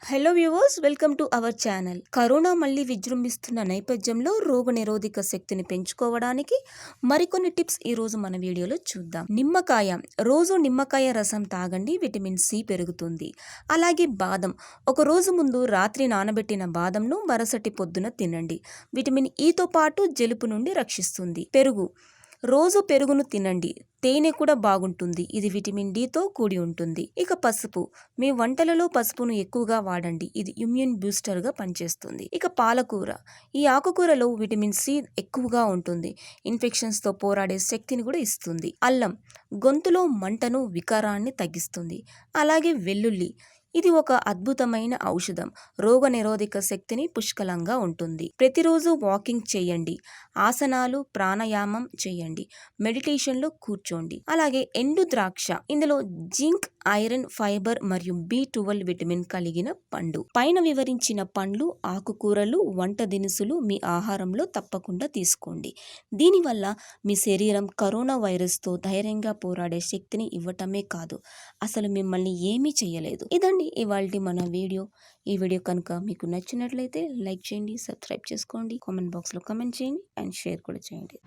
Hello viewers, welcome to our channel. Corona మళ్ళీ విజృంభిస్తున్న నేపథ్యంలో రోగ నిరోధక శక్తిని పెంచుకోవడానికి మరికొన్ని టిప్స్ ఈ రోజు మన వీడియోలో చూద్దాం. నిమ్మకాయ. రోజు నిమ్మకాయ రసం తాగండి, విటమిన్ సి పెరుగుతుంది. అలాగే బాదం. ఒక రోజు ముందు రాత్రి నానబెట్టిన బాదంను మరుసటి పొద్దున తినండి. విటమిన్ ఈతో పాటు జలుబు నుండి రక్షిస్తుంది. పెరుగు. రోజు పెరుగును తినండి. తేనె కూడా బాగుంటుంది. ఇది విటమిన్ డితో కూడి ఉంటుంది. ఇక పసుపు. మీ వంటలలో పసుపును ఎక్కువగా వాడండి. ఇది ఇమ్యూన్ బూస్టర్గా పనిచేస్తుంది. ఇక పాలకూర. ఈ ఆకుకూరలో విటమిన్ సి ఎక్కువగా ఉంటుంది. ఇన్ఫెక్షన్స్తో పోరాడే శక్తిని కూడా ఇస్తుంది. అల్లం. గొంతులో మంటను, వికారాన్ని తగ్గిస్తుంది. అలాగే వెల్లుల్లి. ఇది ఒక అద్భుతమైన ఔషధం. రోగ నిరోధక శక్తిని పుష్కలంగా ఉంటుంది. ప్రతిరోజు వాకింగ్ చేయండి. ఆసనాలు, ప్రాణాయామం చేయండి. మెడిటేషన్లో కూర్చోండి. అలాగే ఎండు ద్రాక్ష. ఇందులో జింక్, ఐరన్, ఫైబర్ మరియు B12 విటమిన్ కలిగిన పండు. పైన వివరించిన పండ్లు, ఆకుకూరలు, వంట దినుసులు మీ ఆహారంలో తప్పకుండా తీసుకోండి. దీనివల్ల మీ శరీరం కరోనా వైరస్తో ధైర్యంగా పోరాడే శక్తిని ఇవ్వటమే కాదు, అసలు మిమ్మల్ని ఏమీ చేయలేదు. ఇదండి ఇవాల్టి మన వీడియో. ఈ వీడియో కనుక మీకు నచ్చినట్లయితే లైక్ చేయండి, సబ్స్క్రైబ్ చేసుకోండి, కామెంట్ బాక్స్లో కామెంట్ చేయండి అండ్ షేర్ కూడా చేయండి.